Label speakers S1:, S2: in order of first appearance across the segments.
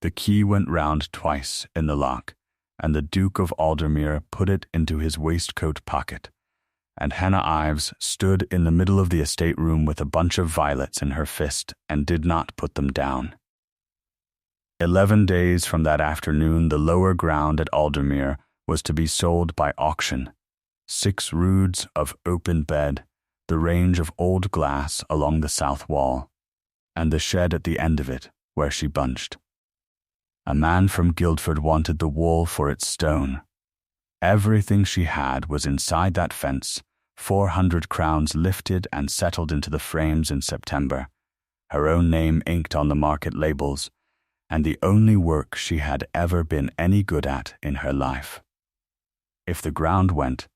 S1: The key went round twice in the lock, and the Duke of Aldermere put it into his waistcoat pocket, and Hannah Ives stood in the middle of the estate room with a bunch of violets in her fist and did not put them down. 11 days from that afternoon, the lower ground at Aldermere was to be sold by auction. 6 roods of open bed, the range of old glass along the south wall, and the shed at the end of it where she bunched. A man from Guildford wanted the wall for its stone. Everything she had was inside that fence, 400 crowns lifted and settled into the frames in September, her own name inked on the market labels, and the only work she had ever been any good at in her life. If the ground went,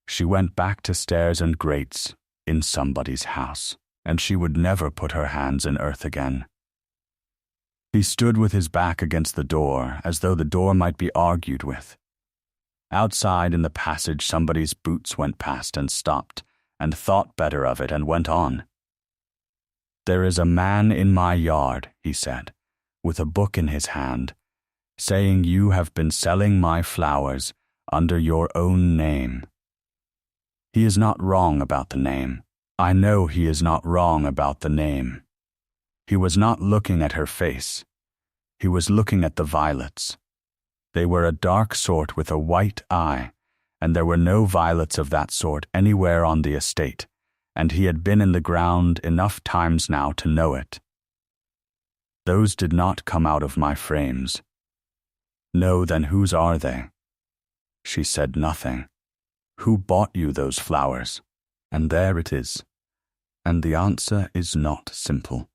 S1: she went back to stairs and grates in somebody's house, and she would never put her hands in earth again. He stood with his back against the door, as though the door might be argued with. Outside in the passage, somebody's boots went past and stopped, and thought better of it and went on. "There is a man in my yard," he said, with a book in his hand, "saying you have been selling my flowers under your own name. He is not wrong about the name. I know he is not wrong about the name." He was not looking at her face. He was looking at the violets. They were a dark sort with a white eye, and there were no violets of that sort anywhere on the estate, and he had been in the ground enough times now to know it. "Those did not come out of my frames." "No, then whose are they?" She said nothing. "Who bought you those flowers?" And there it is. And the answer is not simple,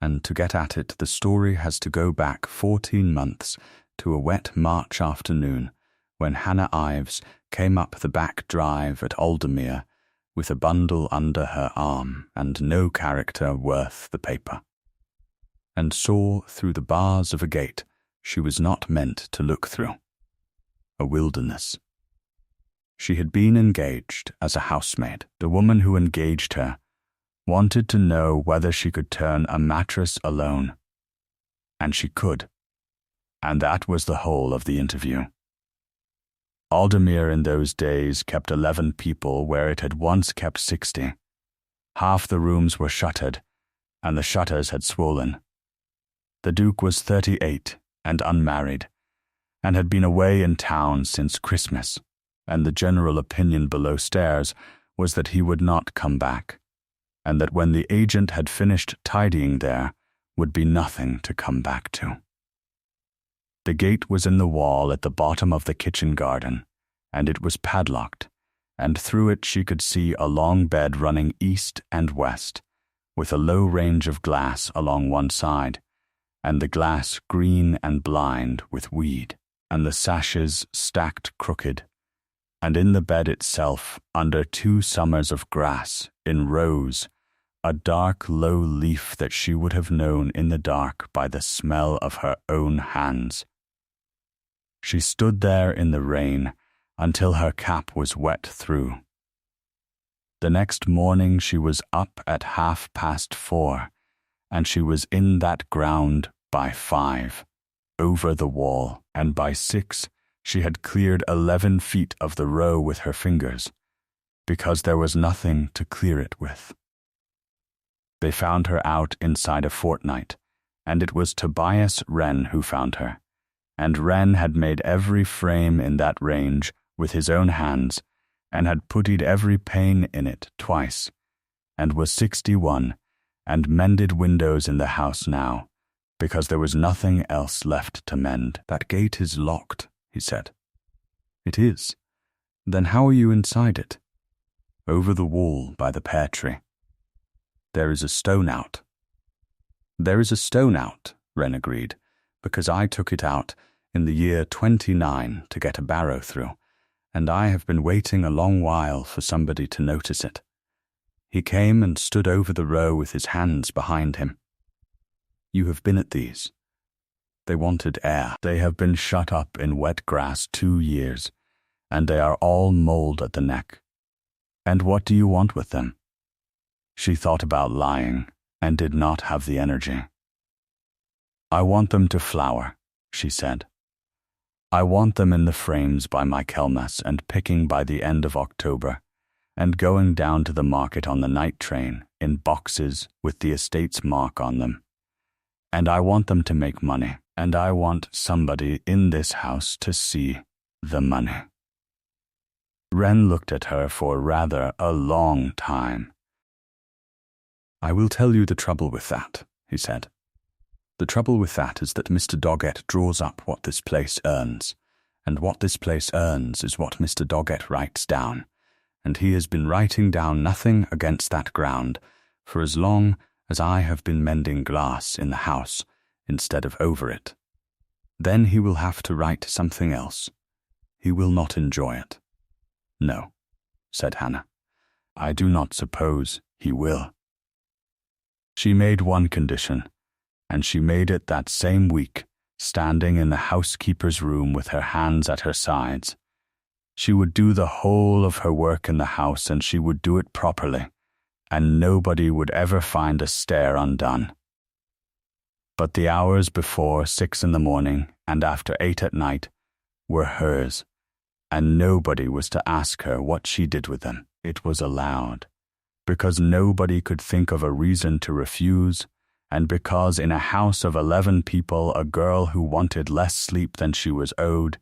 S1: and to get at it, the story has to go back 14 months to a wet March afternoon when Hannah Ives came up the back drive at Aldermere with a bundle under her arm and no character worth the paper, and saw through the bars of a gate she was not meant to look through. A wilderness. She had been engaged as a housemaid. The woman who engaged her wanted to know whether she could turn a mattress alone. And she could. And that was the whole of the interview. Aldermere in those days kept 11 people where it had once kept 60. Half the rooms were shuttered, and the shutters had swollen. The Duke was 38 and unmarried, and had been away in town since Christmas, and the general opinion below stairs was that he would not come back, and that when the agent had finished tidying there would be nothing to come back to. The gate was in the wall at the bottom of the kitchen garden, and it was padlocked, and through it she could see a long bed running east and west, with a low range of glass along one side, and the glass green and blind with weed, and the sashes stacked crooked, and in the bed itself, under 2 summers of grass, in rows, a dark low leaf that she would have known in the dark by the smell of her own hands. She stood there in the rain until her cap was wet through. The next morning she was up at 4:30, and she was in that ground by 5, over the wall, and by 6 she had cleared 11 feet of the row with her fingers, because there was nothing to clear it with. They found her out inside a fortnight, and it was Tobias Wren who found her, and Wren had made every frame in that range with his own hands, and had puttied every pane in it twice, and was 61, and mended windows in the house now, because there was nothing else left to mend. "That gate is locked," he said. "It is. Then how are you inside it?" "Over the wall by the pear tree." "There is a stone out." "There is a stone out," Wren agreed, "because I took it out in the year 29 to get a barrow through, and I have been waiting a long while for somebody to notice it." He came and stood over the row with his hands behind him. "You have been at these." They wanted air. "They have been shut up in wet grass 2 years, and they are all mould at the neck. And what do you want with them?" She thought about lying, and did not have the energy. "I want them to flower," she said. I want them in the frames by Michaelmas and picking by the end of October, and going down to the market on the night train in boxes with the estate's mark on them. And I want them to make money, and I want somebody in this house to see the money. Wren looked at her for rather a long time. I will tell you the trouble with that, he said. The trouble with that is that Mr. Doggett draws up what this place earns, and what this place earns is what Mr. Doggett writes down, and he has been writing down nothing against that ground for as long as I have been mending glass in the house instead of over it. Then he will have to write something else. He will not enjoy it. No, said Hannah. I do not suppose he will. She made one condition, and she made it that same week, standing in the housekeeper's room with her hands at her sides. She would do the whole of her work in the house, and she would do it properly, and nobody would ever find a stair undone. But the hours before 6 in the morning and after 8 at night were hers, and nobody was to ask her what she did with them. It was allowed, because nobody could think of a reason to refuse, and because in a house of 11 people a girl who wanted less sleep than she was owed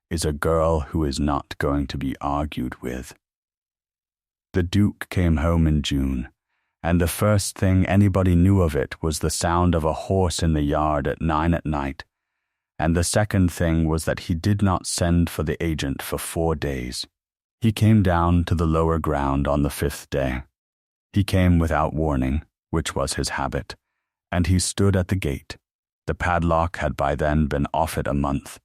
S1: is a girl who is not going to be argued with. The Duke came home in June, and the first thing anybody knew of it was the sound of a horse in the yard at 9 at night, and the second thing was that he did not send for the agent for 4 days. He came down to the lower ground on the 5th day. He came without warning, which was his habit, and he stood at the gate. The padlock had by then been off it a month,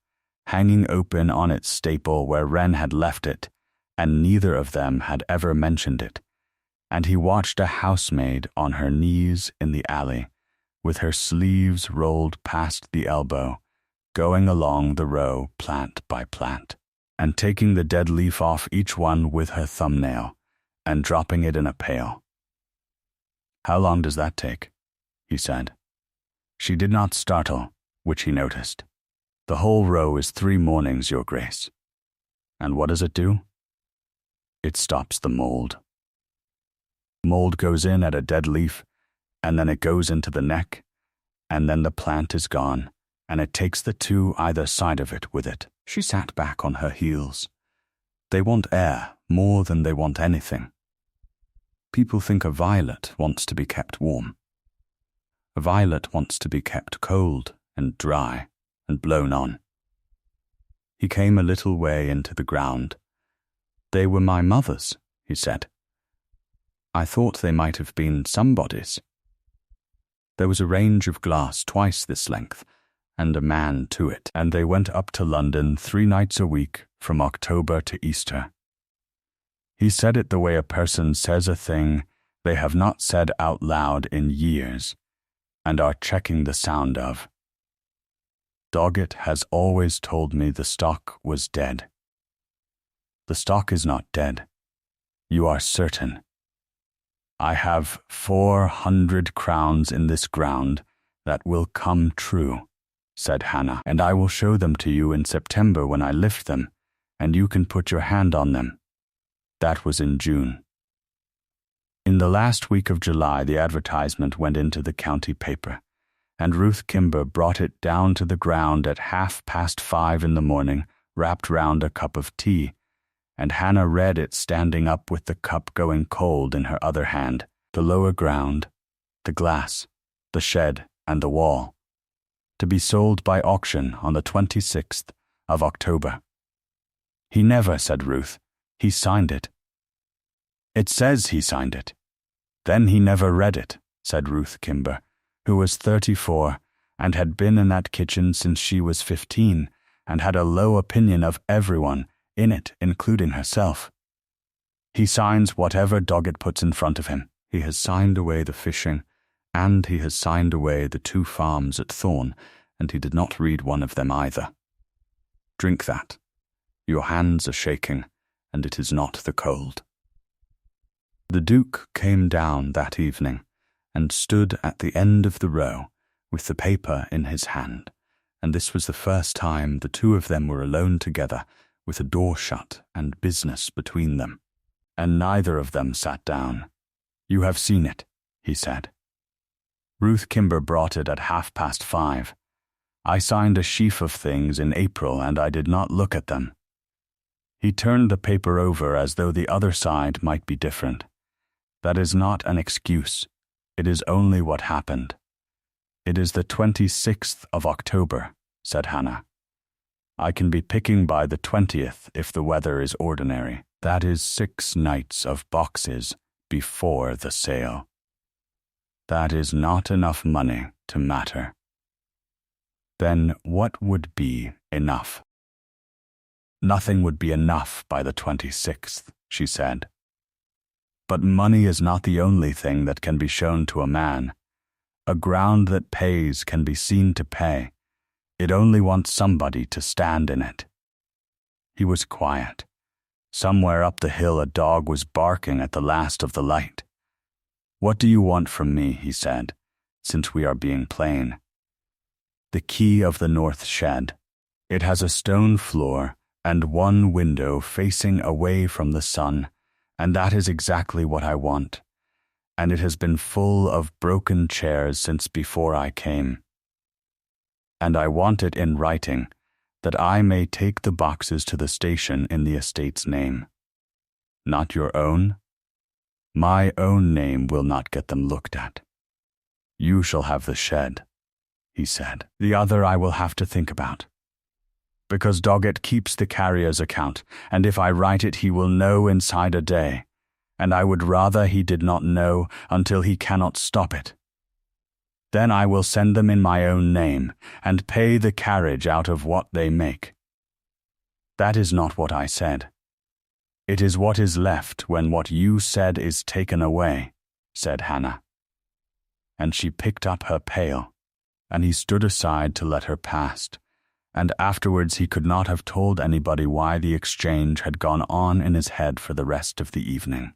S1: hanging open on its staple where Wren had left it, and neither of them had ever mentioned it, and he watched a housemaid on her knees in the alley, with her sleeves rolled past the elbow, going along the row plant by plant, and taking the dead leaf off each one with her thumbnail, and dropping it in a pail. How long does that take? He said. She did not startle, which he noticed. The whole row is 3 mornings, Your Grace. And what does it do? It stops the mold. Mold goes in at a dead leaf, and then it goes into the neck, and then the plant is gone, and it takes the 2 either side of it with it. She sat back on her heels. They want air more than they want anything. People think a violet wants to be kept warm. A violet wants to be kept cold and dry and blown on. He came a little way into the ground. They were my mother's, he said. I thought they might have been somebody's. There was a range of glass twice this length, and a man to it, and they went up to London 3 nights a week from October to Easter. He said it the way a person says a thing they have not said out loud in years, and are checking the sound of. Doggett has always told me the stock was dead. The stock is not dead. You are certain. I have 400 crowns in this ground that will come true, said Hannah, and I will show them to you in September when I lift them, and you can put your hand on them. That was in June. In the last week of July, the advertisement went into the county paper, and Ruth Kimber brought it down to the ground at 5:30 in the morning, wrapped round a cup of tea, and Hannah read it standing up with the cup going cold in her other hand. The lower ground, the glass, the shed, and the wall. To be sold by auction on the 26th of October. He never, said Ruth. He signed it. It says he signed it. Then he never read it, said Ruth Kimber, who was 34 and had been in that kitchen since she was 15 and had a low opinion of everyone in it, including herself. He signs whatever Doggett puts in front of him. He has signed away the fishing, and he has signed away the 2 farms at Thorn, and he did not read one of them either. Drink that. Your hands are shaking, and it is not the cold. The Duke came down that evening, and stood at the end of the row, with the paper in his hand, and this was the first time the two of them were alone together, with a door shut and business between them. And neither of them sat down. "You have seen it," he said. Ruth Kimber brought it at 5:30. "I signed a sheaf of things in April, and I did not look at them." He turned the paper over as though the other side might be different. "That is not an excuse. It is only what happened." "It is the 26th of October, said Hannah. "I can be picking by the 20th if the weather is ordinary. That is 6 nights of boxes before the sale. That is not enough money to matter." Then what would be enough? "Nothing would be enough by the 26th, she said. "But money is not the only thing that can be shown to a man. A ground that pays can be seen to pay. It only wants somebody to stand in it." He was quiet. Somewhere up the hill a dog was barking at the last of the light. "What do you want from me?" he said, "since we are being plain." "The key of the north shed. It has a stone floor and one window facing away from the sun, and that is exactly what I want. And it has been full of broken chairs since before I came. And I want it in writing, that I may take the boxes to the station in the estate's name." "Not your own?" "My own name will not get them looked at." "You shall have the shed," he said. "The other I will have to think about. Because Doggett keeps the carrier's account, and if I write it he will know inside a day, and I would rather he did not know until he cannot stop it. Then I will send them in my own name, and pay the carriage out of what they make." "That is not what I said." "It is what is left when what you said is taken away," said Hannah. And she picked up her pail, and he stood aside to let her pass, and afterwards he could not have told anybody why the exchange had gone on in his head for the rest of the evening.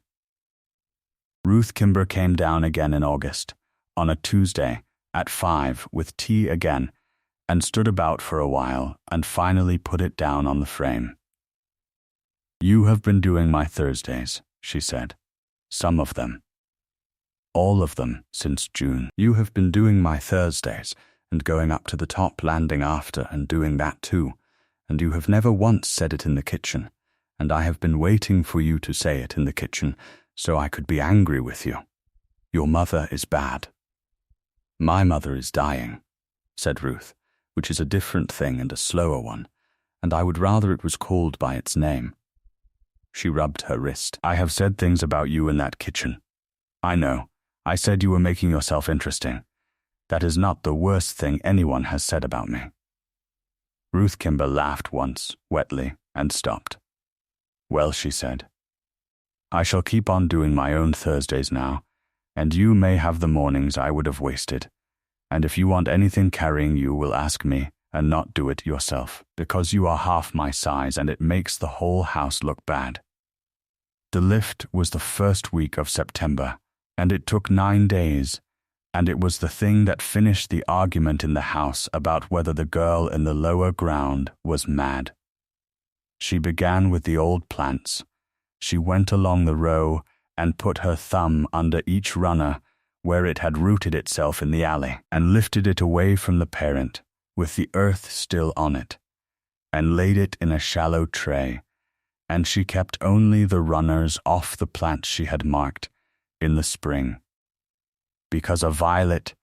S1: Ruth Kimber came down again in August, on a Tuesday, at 5, with tea again, and stood about for a while, and finally put it down on the frame. "You have been doing my Thursdays," she said. "Some of them." "All of them since June." "You have been doing my Thursdays, and going up to the top landing after, and doing that too, and you have never once said it in the kitchen, and I have been waiting for you to say it in the kitchen, so I could be angry with you. Your mother is bad." "My mother is dying," said Ruth, "which is a different thing and a slower one, and I would rather it was called by its name." She rubbed her wrist. "I have said things about you in that kitchen. I know. I said you were making yourself interesting. That is not the worst thing anyone has said about me." Ruth Kimber laughed once, wetly, and stopped. "Well," she said, "I shall keep on doing my own Thursdays now, and you may have the mornings I would have wasted, and if you want anything carrying you will ask me, and not do it yourself, because you are half my size and it makes the whole house look bad." The lift was the first week of September, and it took 9 days, and it was the thing that finished the argument in the house about whether the girl in the lower ground was mad. She began with the old plants. She went along the row and put her thumb under each runner where it had rooted itself in the alley, and lifted it away from the parent, with the earth still on it, and laid it in a shallow tray, and she kept only the runners off the plants she had marked in the spring. Because a violet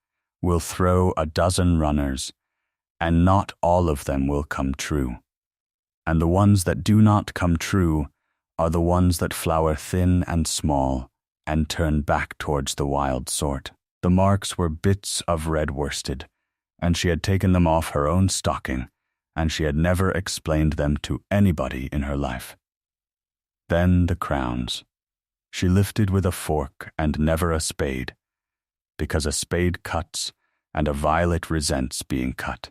S1: will throw a dozen runners, and not all of them will come true. And the ones that do not come true are the ones that flower thin and small and turn back towards the wild sort. The marks were bits of red worsted, and she had taken them off her own stocking, and she had never explained them to anybody in her life. Then the crowns. She lifted with a fork and never a spade, because a spade cuts and a violet resents being cut.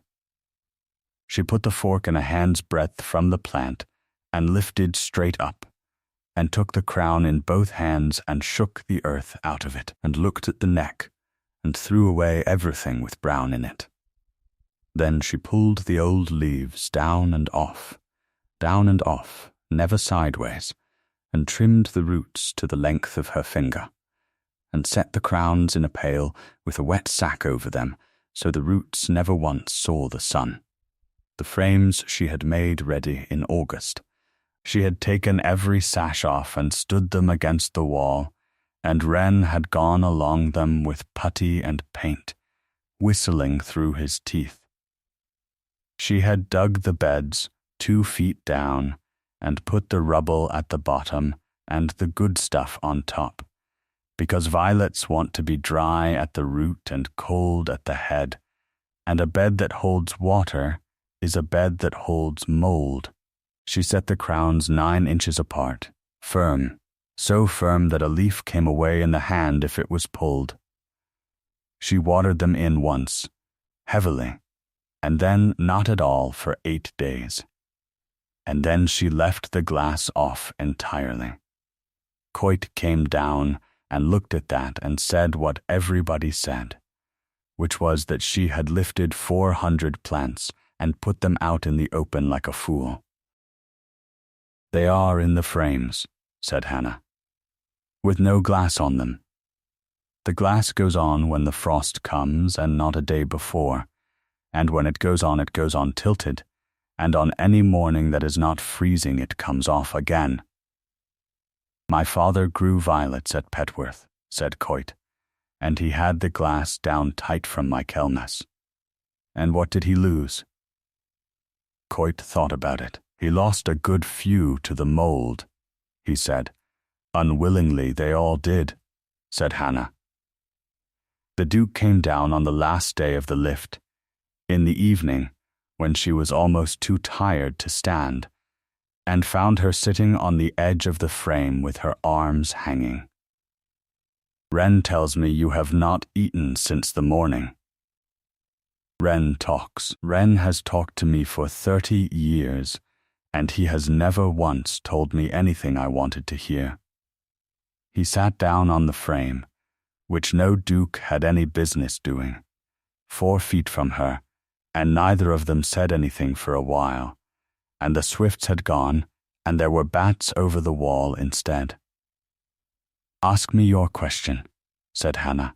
S1: She put the fork in a hand's breadth from the plant and lifted straight up, and took the crown in both hands and shook the earth out of it, and looked at the neck, and threw away everything with brown in it. Then she pulled the old leaves down and off, never sideways, and trimmed the roots to the length of her finger, and set the crowns in a pail with a wet sack over them, so the roots never once saw the sun. The frames she had made ready in August. She had taken every sash off and stood them against the wall, and Wren had gone along them with putty and paint, whistling through his teeth. She had dug the beds 2 feet down and put the rubble at the bottom and the good stuff on top, because violets want to be dry at the root and cold at the head, and a bed that holds water is a bed that holds mold. She set the crowns 9 inches apart, firm, so firm that a leaf came away in the hand if it was pulled. She watered them in once, heavily, and then not at all for 8 days. And then she left the glass off entirely. Coit came down and looked at that and said what everybody said, which was that she had lifted 400 plants and put them out in the open like a fool. "They are in the frames," said Hannah, "with no glass on them. The glass goes on when the frost comes and not a day before, and when it goes on tilted, and on any morning that is not freezing it comes off again." "My father grew violets at Petworth," said Coit, "and he had the glass down tight from Michaelmas. And what did he lose?" Coit thought about it. "He lost a good few to the mold," he said. "Unwillingly they all did," said Hannah. The Duke came down on the last day of the lift, in the evening, when she was almost too tired to stand, and found her sitting on the edge of the frame with her arms hanging. "Wren tells me you have not eaten since the morning." Wren talks. Wren has talked to me for 30 years, and he has never once told me anything I wanted to hear. He sat down on the frame, which no duke had any business doing, 4 feet from her, and neither of them said anything for a while, and the swifts had gone, and there were bats over the wall instead. "Ask me your question," said Hannah.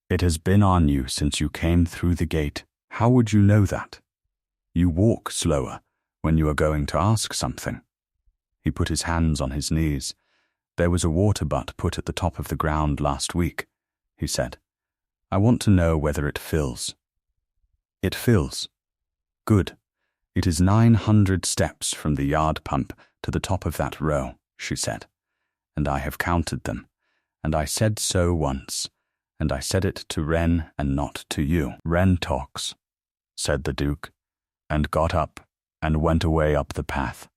S1: "It has been on you since you came through the gate. How would you know that? You walk slower when you are going to ask something." He put his hands on his knees. "There was a water butt put at the top of the ground last week," he said. "I want to know whether it fills." "It fills. Good. It is 900 steps from the yard pump to the top of that row," she said, "and I have counted them, and I said so once, and I said it to Wren and not to you." "Wren talks," said the Duke, and got up and went away up the path.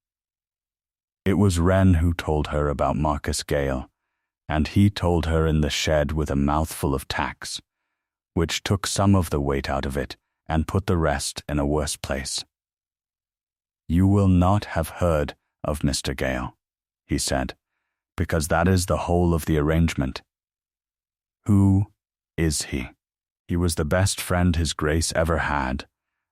S1: It was Wren who told her about Marcus Gale, and he told her in the shed with a mouthful of tacks, which took some of the weight out of it and put the rest in a worse place. "You will not have heard of Mr. Gale," he said, "because that is the whole of the arrangement." "Who is he?" "He was the best friend his Grace ever had,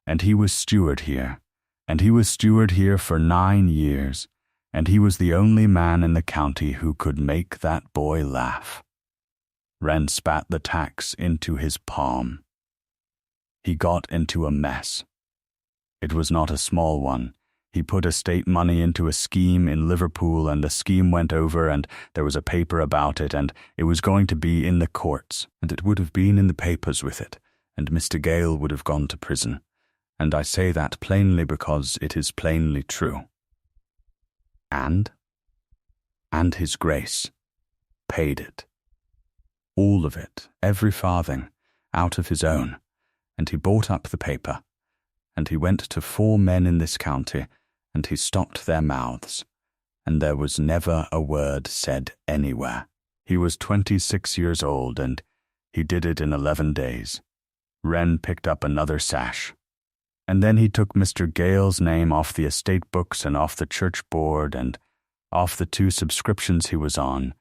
S1: and he was steward here, and he was steward here for 9 years, and he was the only man in the county who could make that boy laugh." Wren spat the tacks into his palm. He got into a mess. It was not a small one. He put estate money into a scheme in Liverpool, and the scheme went over, and there was a paper about it, and it was going to be in the courts, and it would have been in the papers with it, and Mr. Gale would have gone to prison, and I say that plainly because it is plainly true. And his Grace paid it. All of it, every farthing, out of his own, and he bought up the paper, and he went to 4 men in this county, and he stopped their mouths, and there was never a word said anywhere. He was 26 years old, and he did it in 11 days. Wren picked up another sash, and then he took Mr. Gale's name off the estate books and off the church board and off the 2 subscriptions he was on,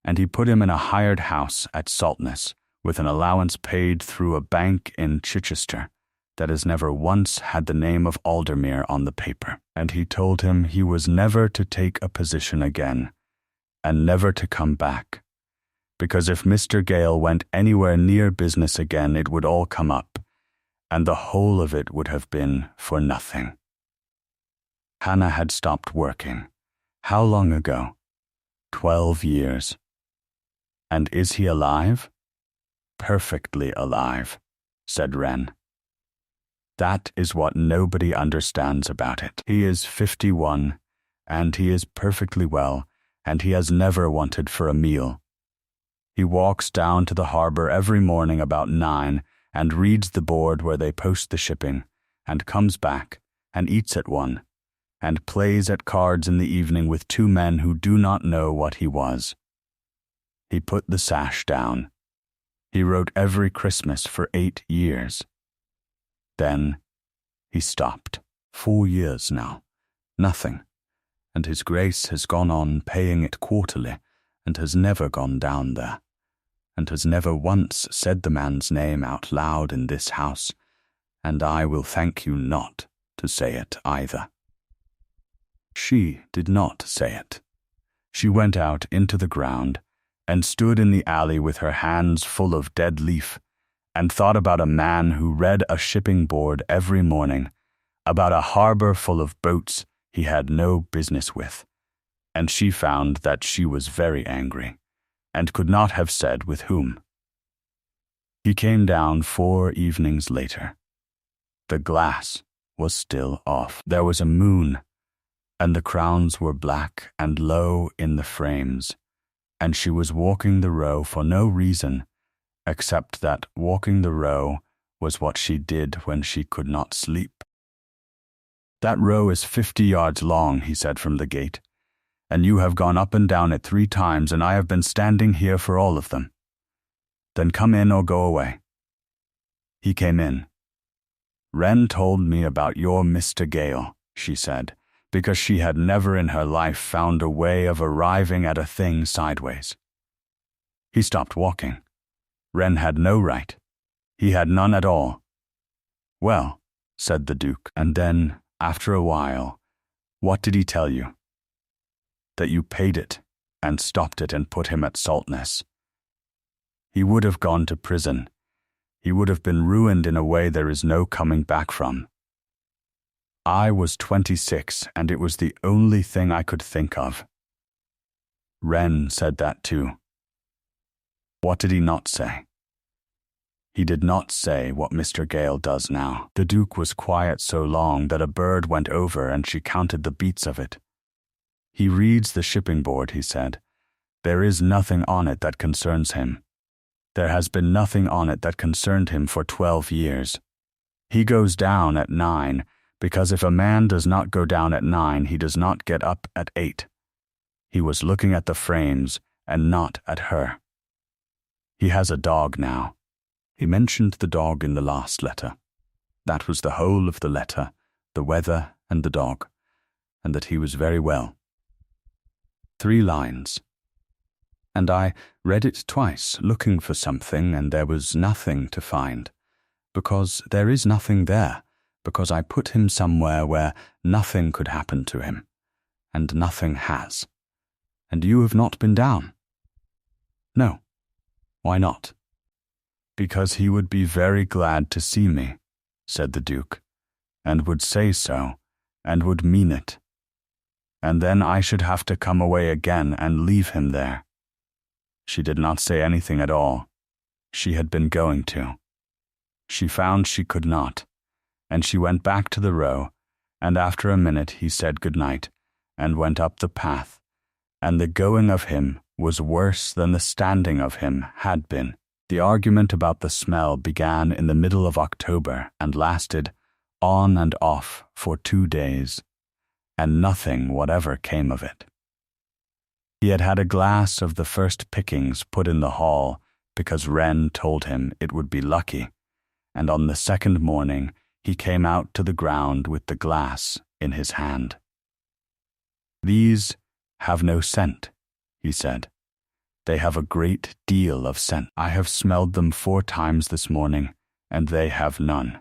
S1: and he put him in a hired house at Saltness, with an allowance paid through a bank in Chichester, that has never once had the name of Aldermere on the paper, and he told him he was never to take a position again, and never to come back, because if Mr. Gale went anywhere near business again, it would all come up, and the whole of it would have been for nothing. Hannah had stopped working. How long ago? 12 years. And is he alive? Perfectly alive, said Wren. That is what nobody understands about it. He is 51, and he is perfectly well, and he has never wanted for a meal. He walks down to the harbor every morning about 9 and reads the board where they post the shipping, and comes back and eats at 1, and plays at cards in the evening with 2 men who do not know what he was. He put the sash down. He wrote every Christmas for 8 years. Then he stopped. 4 years now. Nothing. And his Grace has gone on paying it quarterly, and has never gone down there, and has never once said the man's name out loud in this house, and I will thank you not to say it either. She did not say it. She went out into the ground, and stood in the alley with her hands full of dead leaf, and thought about a man who read a shipping board every morning, about a harbor full of boats he had no business with, and she found that she was very angry, and could not have said with whom. He came down 4 evenings later. The glass was still off. There was a moon, and the crowns were black and low in the frames, and she was walking the row for no reason, except that walking the row was what she did when she could not sleep. That row is 50 yards long, he said from the gate, and you have gone up and down it 3 times, and I have been standing here for all of them. Then come in or go away. He came in. Wren told me about your Mr. Gale, she said, because she had never in her life found a way of arriving at a thing sideways. He stopped walking. Wren had no right. He had none at all. Well, said the Duke, and then, after a while, what did he tell you? That you paid it, and stopped it and put him at Saltness. He would have gone to prison. He would have been ruined in a way there is no coming back from. I was 26, and it was the only thing I could think of. Wren said that too. What did he not say? He did not say what Mr. Gale does now. The Duke was quiet so long that a bird went over and she counted the beats of it. He reads the shipping board, he said. There is nothing on it that concerns him. There has been nothing on it that concerned him for 12 years. He goes down at 9, because if a man does not go down at 9, he does not get up at 8. He was looking at the frames and not at her. He has a dog now. He mentioned the dog in the last letter. That was the whole of the letter, the weather and the dog, and that he was very well. 3 lines. And I read it twice, looking for something, and there was nothing to find, because there is nothing there, because I put him somewhere where nothing could happen to him, and nothing has. And you have not been down? No. Why not? Because he would be very glad to see me, said the Duke, and would say so, and would mean it. And then I should have to come away again and leave him there. She did not say anything at all. She had been going to. She found she could not, and she went back to the row, and after a minute he said good night, and went up the path, and the going of him was worse than the standing of him had been. The argument about the smell began in the middle of October and lasted on and off for 2 days, and nothing whatever came of it. He had had a glass of the first pickings put in the hall because Wren told him it would be lucky, and on the second morning he came out to the ground with the glass in his hand. These have no scent, he said. They have a great deal of scent. I have smelled them 4 times this morning, and they have none.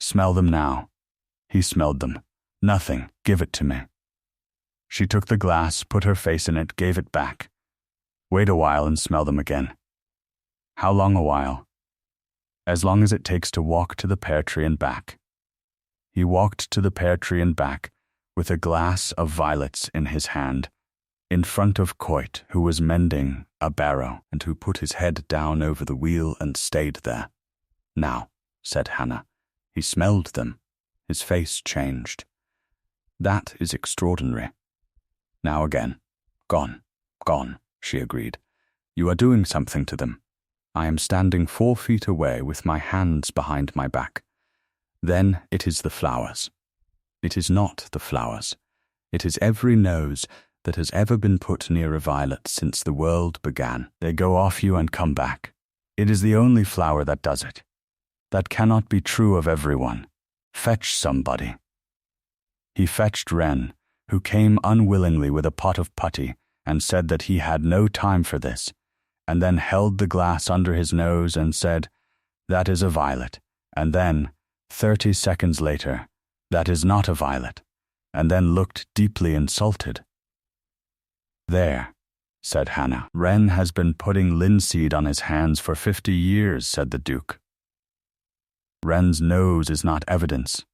S1: Smell them now. He smelled them. Nothing. Give it to me. She took the glass, put her face in it, gave it back. Wait a while and smell them again. How long a while? As long as it takes to walk to the pear tree and back. He walked to the pear tree and back, with a glass of violets in his hand, in front of Coit, who was mending a barrow, and who put his head down over the wheel and stayed there. Now, said Hannah, he smelled them. His face changed. That is extraordinary. Now again. Gone, gone, she agreed. You are doing something to them. I am standing 4 feet away with my hands behind my back. Then it is the flowers. It is not the flowers. It is every nose that has ever been put near a violet since the world began. They go off you and come back. It is the only flower that does it. That cannot be true of everyone. Fetch somebody. He fetched Wren, who came unwillingly with a pot of putty and said that he had no time for this, and then held the glass under his nose and said, "That is a violet," and then, 30 seconds later, "That is not a violet," and then looked deeply insulted. "There," said Hannah. "Wren has been putting linseed on his hands for 50 years, said the Duke. "Wren's nose is not evidence."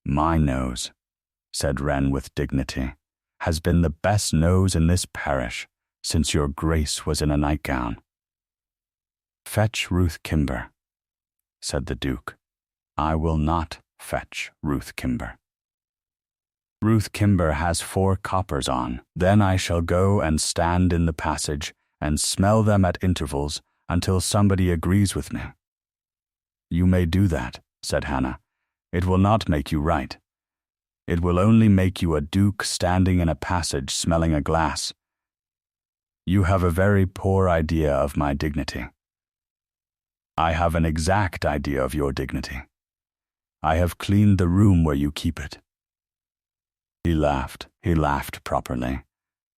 S1: "My nose," said Wren with dignity, "has been the best nose in this parish since your Grace was in a nightgown." "Fetch Ruth Kimber," said the Duke. "I will not fetch Ruth Kimber. Ruth Kimber has 4 coppers on. Then I shall go and stand in the passage and smell them at intervals until somebody agrees with me." "You may do that," said Hannah. "It will not make you right. It will only make you a duke standing in a passage smelling a glass. You have a very poor idea of my dignity. I have an exact idea of your dignity. I have cleaned the room where you keep it." He laughed properly,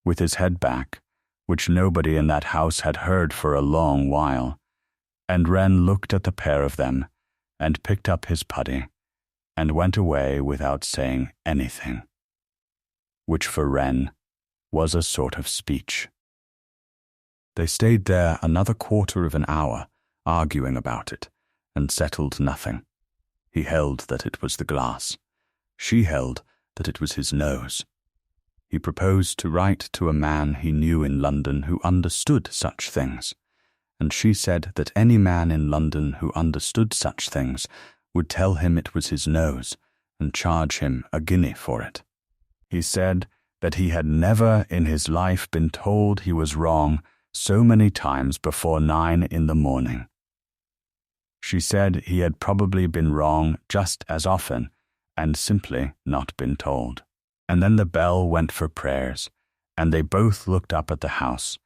S1: with his head back, which nobody in that house had heard for a long while, and Wren looked at the pair of them, and picked up his putty, and went away without saying anything, which for Wren was a sort of speech. They stayed there another 1/4 of an hour, arguing about it, and settled nothing. He held that it was the glass. She held that it was his nose. He proposed to write to a man he knew in London who understood such things, and she said that any man in London who understood such things would tell him it was his nose and charge him a guinea for it. He said that he had never in his life been told he was wrong so many times before 9 in the morning. She said he had probably been wrong just as often and simply not been told. And then the bell went for prayers, and they both looked up at the house,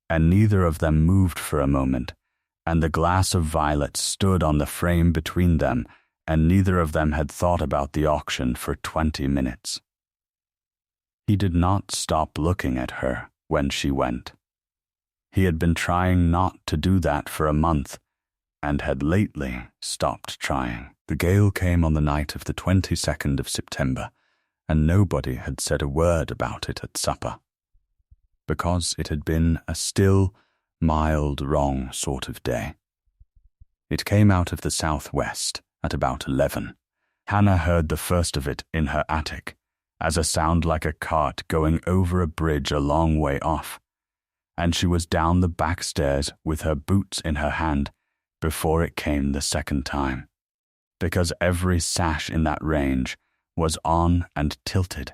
S1: and neither of them moved for a moment, and the glass of violets stood on the frame between them, and neither of them had thought about the auction for 20 minutes. He did not stop looking at her when she went. He had been trying not to do that for a month, and had lately stopped trying. The gale came on the night of the 22nd of September, and nobody had said a word about it at supper, because it had been a still, mild, wrong sort of day. It came out of the southwest at about 11. Hannah heard the first of it in her attic, as a sound like a cart going over a bridge a long way off, and she was down the back stairs with her boots in her hand before it came the second time, because every sash in that range was on and tilted,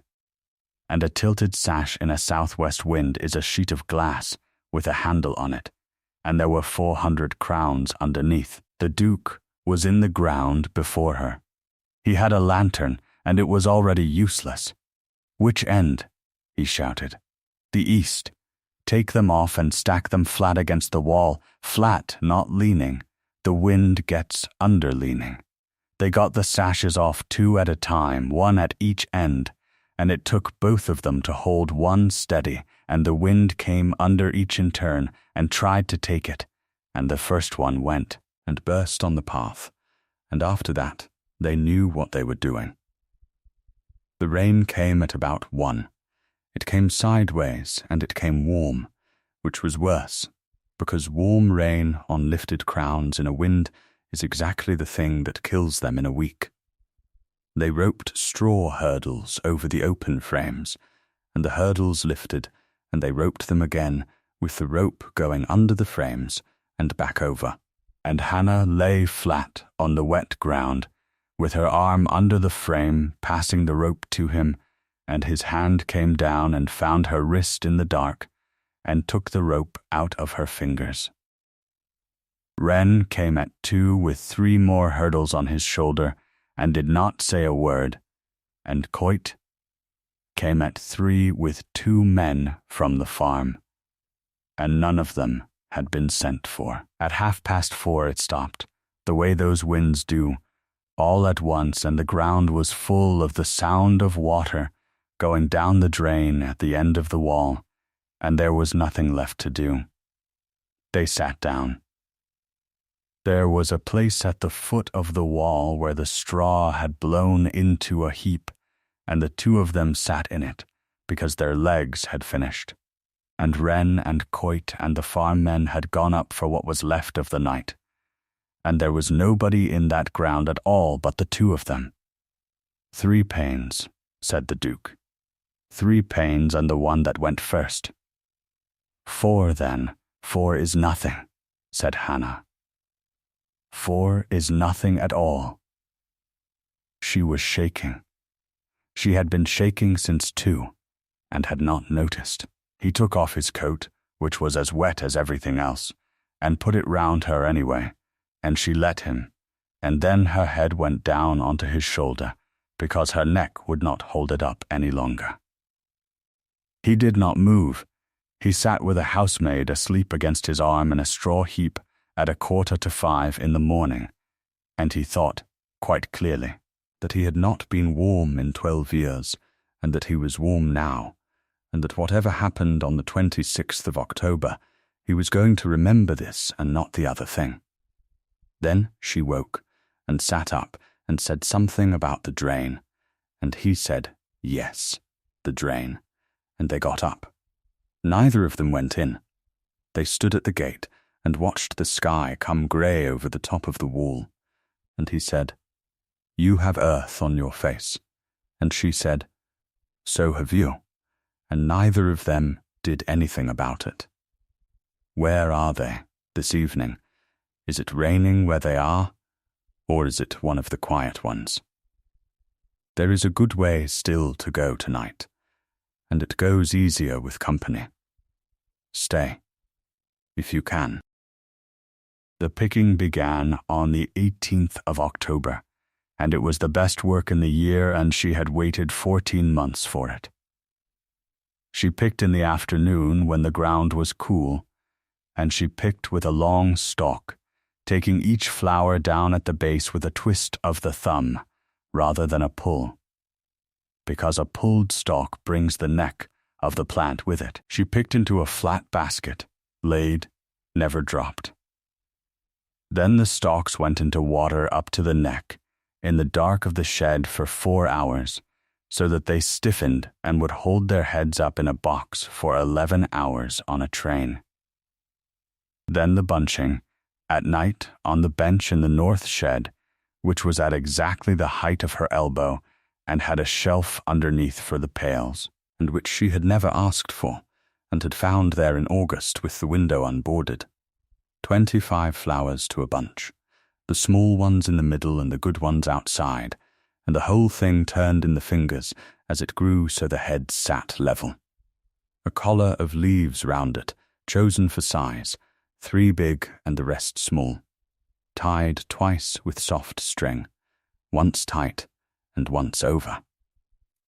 S1: and a tilted sash in a southwest wind is a sheet of glass with a handle on it, and there were 400 crowns underneath. The Duke was in the ground before her. He had a lantern, and it was already useless. "Which end?" he shouted. "The east. Take them off and stack them flat against the wall, flat, not leaning. The wind gets under-leaning." They got the sashes off 2 at a time, 1 at each end, and it took both of them to hold one steady, and the wind came under each in turn and tried to take it, and the first one went and burst on the path, and after that They knew what they were doing. The rain came at about 1. It came sideways and it came warm, which was worse, because warm rain on lifted crowns in a wind is exactly the thing that kills them in a week. They roped straw hurdles over the open frames, and the hurdles lifted, and they roped them again, with the rope going under the frames and back over. And Hannah lay flat on the wet ground, with her arm under the frame, passing the rope to him, and his hand came down and found her wrist in the dark, and took the rope out of her fingers. Wren came at 2 with 3 more hurdles on his shoulder, and did not say a word, and Coit came at 3 with 2 men from the farm, and none of them had been sent for. At 4:30 it stopped, the way those winds do, all at once, and the ground was full of the sound of water going down the drain at the end of the wall, and there was nothing left to do. They sat down. There was a place at the foot of the wall where the straw had blown into a heap, and the 2 of them sat in it, because their legs had finished. And Wren and Coit and the farm men had gone up for what was left of the night, and there was nobody in that ground at all but the 2 of them. 3 pains, said the Duke. 3 pains and the one that went first. 4 then, 4 is nothing, said Hannah. 4 is nothing at all. She was shaking. She had been shaking since 2, and had not noticed. He took off his coat, which was as wet as everything else, and put it round her anyway, and she let him, and then her head went down onto his shoulder, because her neck would not hold it up any longer. He did not move. He sat with a housemaid asleep against his arm in a straw heap at 4:45 in the morning, and he thought, quite clearly, that he had not been warm in 12 years, and that he was warm now, and that whatever happened on the 26th of October, he was going to remember this and not the other thing. Then she woke, and sat up, and said something about the drain, and he said, yes, the drain, and they got up. Neither of them went in. They stood at the gate, and watched the sky come grey over the top of the wall, and he said, you have earth on your face, and she said, so have you, and neither of them did anything about it. Where are they this evening? Is it raining where they are, or is it one of the quiet ones? There is a good way still to go tonight, and it goes easier with company. Stay, if you can. The picking began on the 18th of October, and it was the best work in the year, and she had waited 14 months for it. She picked in the afternoon when the ground was cool, and she picked with a long stalk, taking each flower down at the base with a twist of the thumb rather than a pull, because a pulled stalk brings the neck of the plant with it. She picked into a flat basket, laid, never dropped. Then the stalks went into water up to the neck, in the dark of the shed for 4 hours, so that they stiffened and would hold their heads up in a box for 11 hours on a train. Then the bunching, at night on the bench in the north shed, which was at exactly the height of her elbow and had a shelf underneath for the pails, and which she had never asked for, and had found there in August with the window unboarded. 25 flowers to a bunch, the small ones in the middle and the good ones outside, and the whole thing turned in the fingers as it grew so the head sat level. A collar of leaves round it, chosen for size, 3 big and the rest small, tied twice with soft string, once tight and once over.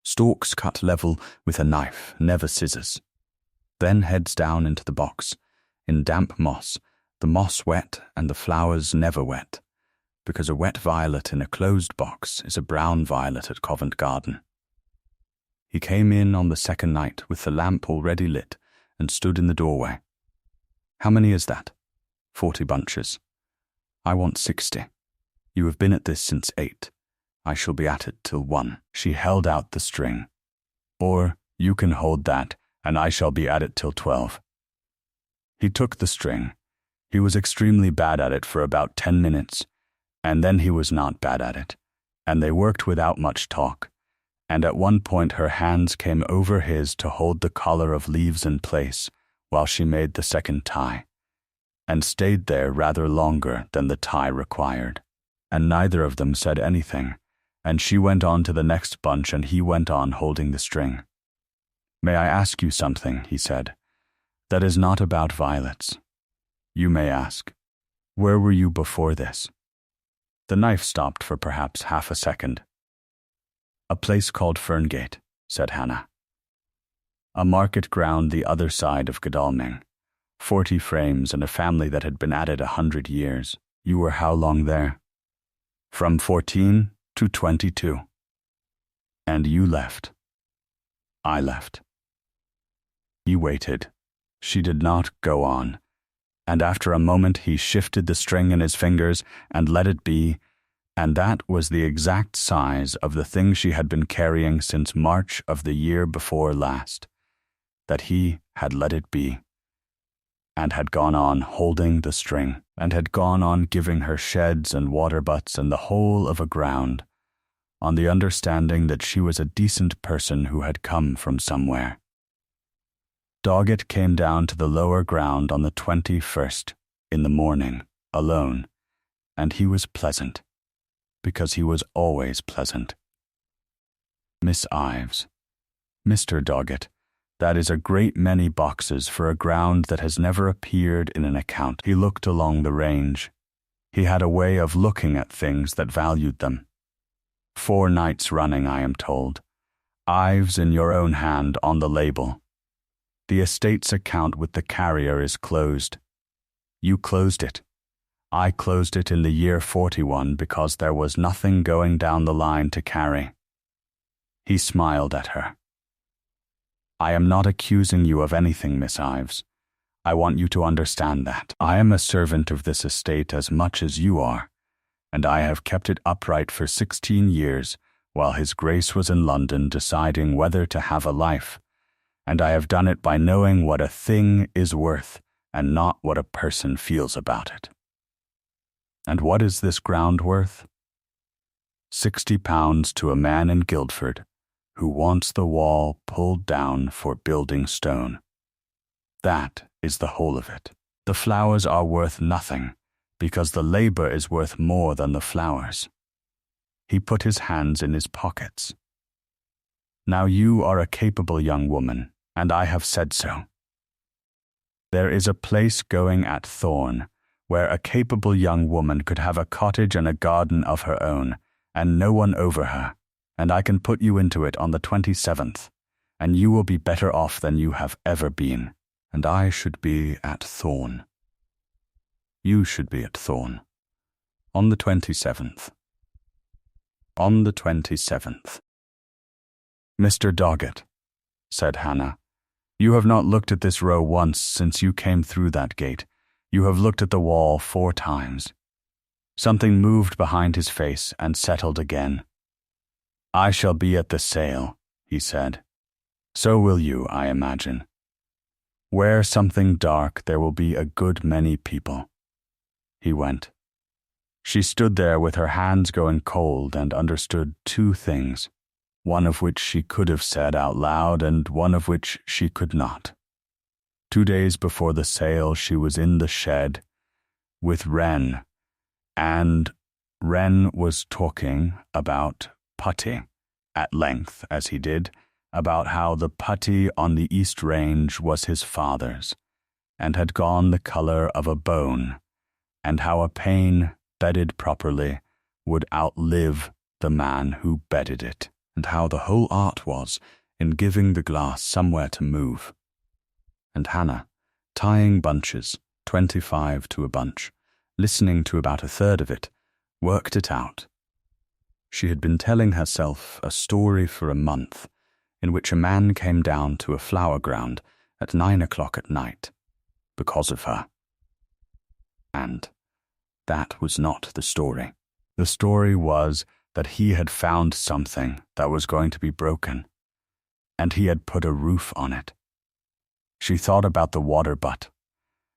S1: Stalks cut level with a knife, never scissors. Then heads down into the box, in damp moss, the moss wet and the flowers never wet, because a wet violet in a closed box is a brown violet at Covent Garden. He came in on the second night with the lamp already lit and stood in the doorway. How many is that? 40 bunches. I want 60. You have been at this since 8. I shall be at it till 1. She held out the string. Or you can hold that, and I shall be at it till 12. He took the string. He was extremely bad at it for about 10 minutes, and then he was not bad at it, and they worked without much talk, and at one point her hands came over his to hold the collar of leaves in place while she made the second tie, and stayed there rather longer than the tie required, and neither of them said anything, and she went on to the next bunch and he went on holding the string. May I ask you something, he said, that is not about violets? You may ask, where were you before this? The knife stopped for perhaps half a second. A place called Ferngate, said Hannah. A market ground the other side of Godalming. 40 frames and a family that had been at it 100 years. You were how long there? From 14 to 22. And you left. I left. He waited. She did not go on, and after a moment he shifted the string in his fingers and let it be, and that was the exact size of the thing she had been carrying since March of the year before last, that he had let it be, and had gone on holding the string, and had gone on giving her sheds and water butts and the whole of a ground, on the understanding that she was a decent person who had come from somewhere. Doggett came down to the lower ground on the 21st, in the morning, alone, and he was pleasant, because he was always pleasant. Miss Ives, Mr. Doggett, that is a great many boxes for a ground that has never appeared in an account. He looked along the range. He had a way of looking at things that valued them. 4 nights running, I am told. Ives in your own hand on the label. The estate's account with the carrier is closed. You closed it. I closed it in the year 41 because there was nothing going down the line to carry. He smiled at her. I am not accusing you of anything, Miss Ives. I want you to understand that. I am a servant of this estate as much as you are, and I have kept it upright for 16 years while His Grace was in London deciding whether to have a life, and I have done it by knowing what a thing is worth and not what a person feels about it. And what is this ground worth? £60 to a man in Guildford who wants the wall pulled down for building stone. That is the whole of it. The flowers are worth nothing because the labor is worth more than the flowers. He put his hands in his pockets. Now you are a capable young woman, and I have said so. There is a place going at Thorn where a capable young woman could have a cottage and a garden of her own, and no one over her, and I can put you into it on the 27th, and you will be better off than you have ever been, and I should be at Thorn. You should be at Thorn. On the 27th. On the 27th. Mr. Doggett, said Hannah, you have not looked at this row once since you came through that gate. You have looked at the wall 4 times. Something moved behind his face and settled again. I shall be at the sale, he said. So will you, I imagine. Wear something dark, there will be a good many people. He went. She stood there with her hands going cold and understood 2 things, one of which she could have said out loud and one of which she could not. 2 days before the sale she was in the shed with Wren, and Wren was talking about putty, at length as he did, about how the putty on the East Range was his father's, and had gone the colour of a bone, and how a pane, bedded properly, would outlive the man who bedded it, and how the whole art was in giving the glass somewhere to move. And Hannah, tying bunches, 25 to a bunch, listening to about 1/3 of it, worked it out. She had been telling herself a story for a month in which a man came down to a flower ground at 9 o'clock at night, because of her. And that was not the story. The story was that he had found something that was going to be broken, and he had put a roof on it. She thought about the water butt.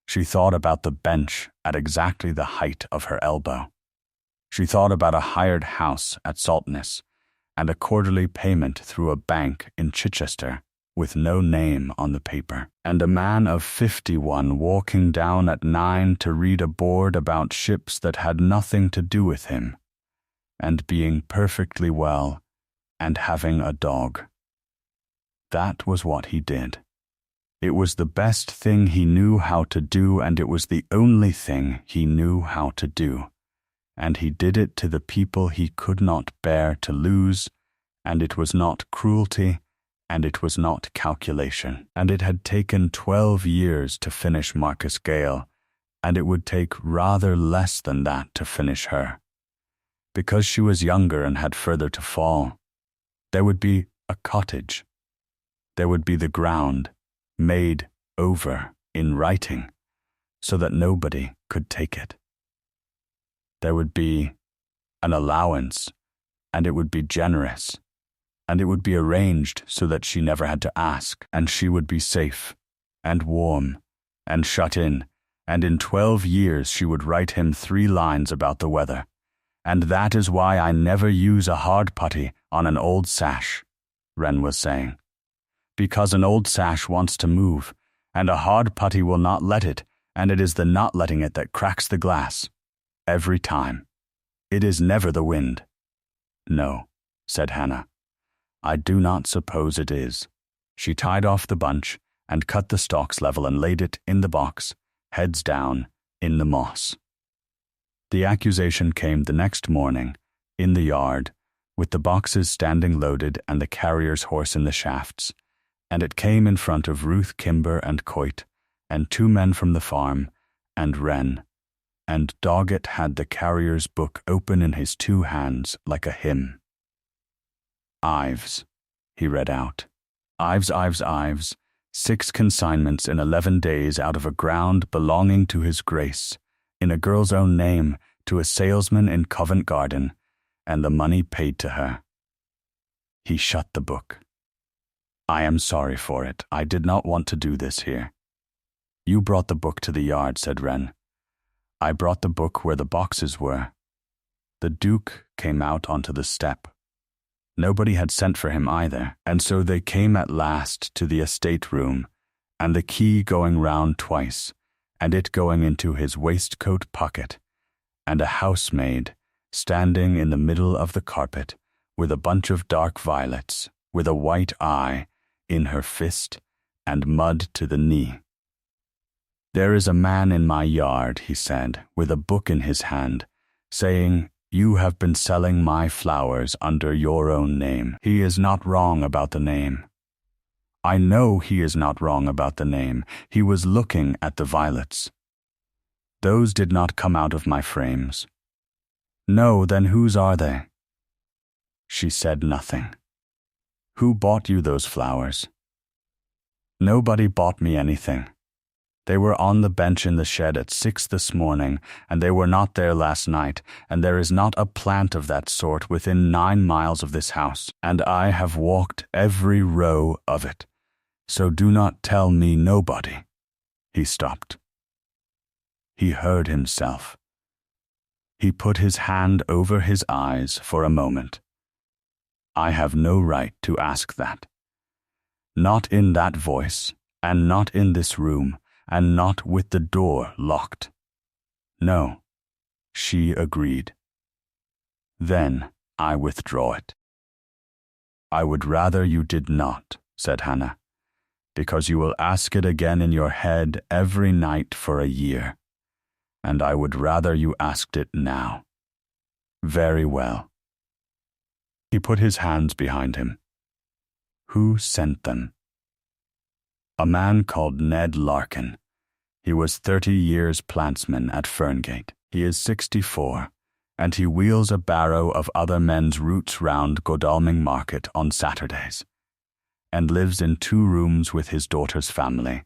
S1: She thought about the bench at exactly the height of her elbow. She thought about a hired house at Saltness and a quarterly payment through a bank in Chichester with no name on the paper, and a man of 51 walking down at 9 to read a board about ships that had nothing to do with him, and being perfectly well and having a dog. That was what he did. It was the best thing he knew how to do, and it was the only thing he knew how to do. And he did it to the people he could not bear to lose, and it was not cruelty, and it was not calculation. And it had taken 12 years to finish Marcus Gale, and it would take rather less than that to finish her. Because she was younger and had further to fall, there would be a cottage. There would be the ground made over in writing so that nobody could take it. There would be an allowance, and it would be generous, and it would be arranged so that she never had to ask, and she would be safe and warm and shut in, and in 12 years she would write him 3 lines about the weather. And that is why I never use a hard putty on an old sash, Wren was saying. Because an old sash wants to move, and a hard putty will not let it, and it is the not letting it that cracks the glass. Every time. It is never the wind. No, said Hannah. I do not suppose it is. She tied off the bunch and cut the stalks level and laid it in the box, heads down, in the moss. The accusation came the next morning, in the yard, with the boxes standing loaded and the carrier's horse in the shafts, and it came in front of Ruth Kimber and Coit, and 2 men from the farm, and Wren, and Doggett had the carrier's book open in his 2 hands like a hymn. Ives, he read out. Ives, Ives, Ives, 6 consignments in 11 days out of a ground belonging to his grace, in a girl's own name, to a salesman in Covent Garden, and the money paid to her. He shut the book. I am sorry for it. I did not want to do this here. You brought the book to the yard, said Wren. I brought the book where the boxes were. The Duke came out onto the step. Nobody had sent for him either, and so they came at last to the estate room, and the key going round twice, and it going into his waistcoat pocket, and a housemaid standing in the middle of the carpet with a bunch of dark violets, with a white eye, in her fist, and mud to the knee. There is a man in my yard, he said, with a book in his hand, saying, You have been selling my flowers under your own name. He is not wrong about the name. I know he is not wrong about the name. He was looking at the violets. Those did not come out of my frames. No, then whose are they? She said nothing. Who bought you those flowers? Nobody bought me anything. They were on the bench in the shed at 6 this morning, and they were not there last night, and there is not a plant of that sort within 9 miles of this house, and I have walked every row of it. So do not tell me nobody. He stopped. He heard himself. He put his hand over his eyes for a moment. I have no right to ask that. Not in that voice, and not in this room, and not with the door locked. No, she agreed. Then I withdraw it. I would rather you did not, said Hannah, because you will ask it again in your head every night for a year, and I would rather you asked it now. Very well. He put his hands behind him. Who sent them? A man called Ned Larkin. He was 30 years plantsman at Ferngate. He is 64, and he wheels a barrow of other men's roots round Godalming Market on Saturdays, and lives in 2 rooms with his daughter's family.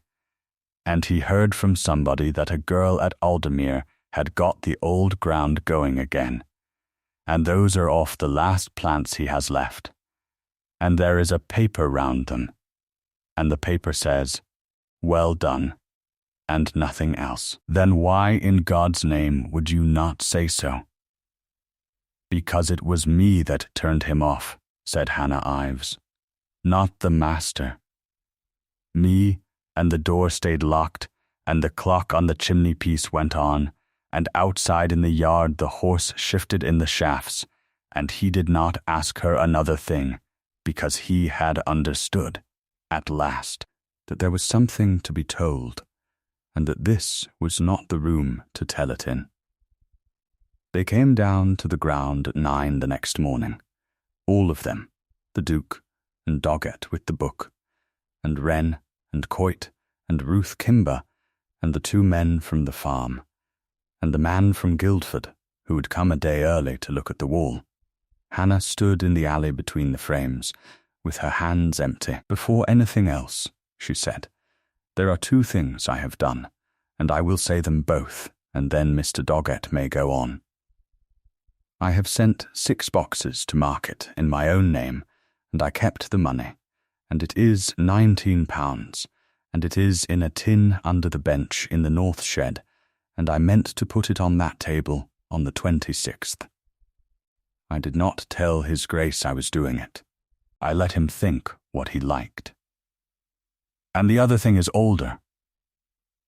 S1: And he heard from somebody that a girl at Aldermere had got the old ground going again, and those are off the last plants he has left. And there is a paper round them, and the paper says, 'Well done,' and nothing else. Then why in God's name would you not say so?" "Because it was me that turned him off," said Hannah Ives, "not the master. Me, and the door stayed locked, and the clock on the chimney-piece went on, and outside in the yard the horse shifted in the shafts, and he did not ask her another thing, because he had understood, at last, that there was something to be told, and that this was not the room to tell it in." They came down to the ground at 9 the next morning, all of them, the Duke, and Doggett with the book, and Wren, and Coit, and Ruth Kimber, and the 2 men from the farm, and the man from Guildford, who had come a day early to look at the wall. Hannah stood in the alley between the frames, with her hands empty. "Before anything else," she said, "there are 2 things I have done, and I will say them both, and then Mr. Doggett may go on. I have sent 6 boxes to market in my own name, and I kept the money, and it is £19, and it is in a tin under the bench in the north shed, and I meant to put it on that table on the 26th. I did not tell His Grace I was doing it. I let him think what he liked. And the other thing is older.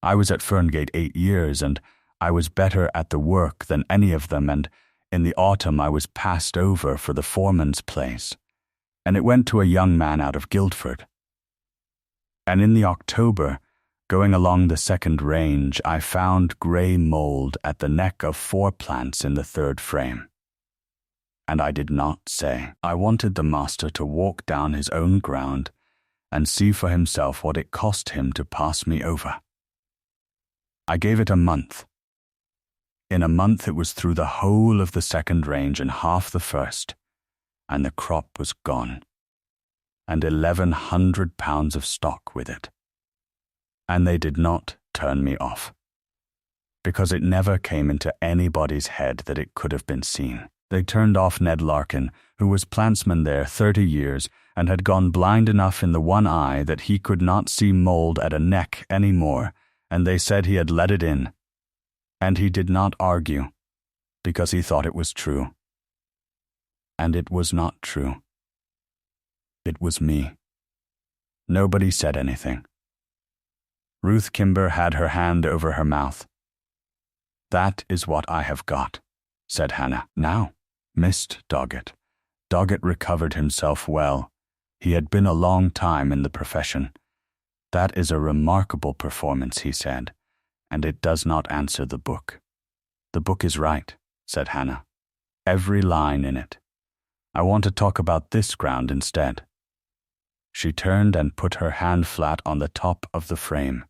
S1: I was at Ferngate 8 years, and I was better at the work than any of them, and in the autumn I was passed over for the foreman's place, and it went to a young man out of Guildford. And in the October, going along the second range, I found grey mould at the neck of 4 plants in the 3rd frame. And I did not say. I wanted the master to walk down his own ground and see for himself what it cost him to pass me over. I gave it a month. In a month it was through the whole of the second range and half the first, and the crop was gone, and £1,100 of stock with it. And they did not turn me off, because it never came into anybody's head that it could have been seen. They turned off Ned Larkin, who was plantsman there 30 years, and had gone blind enough in the one eye that he could not see mould at a neck any more, and they said he had let it in. And he did not argue, because he thought it was true. And it was not true. It was me. Nobody said anything. Ruth Kimber had her hand over her mouth. "That is what I have got," said Hannah. "Now, Mr. Doggett." Doggett recovered himself well. He had been a long time in the profession. "That is a remarkable performance," he said, "and it does not answer the book." "The book is right," said Hannah. "Every line in it. I want to talk about this ground instead." She turned and put her hand flat on the top of the frame.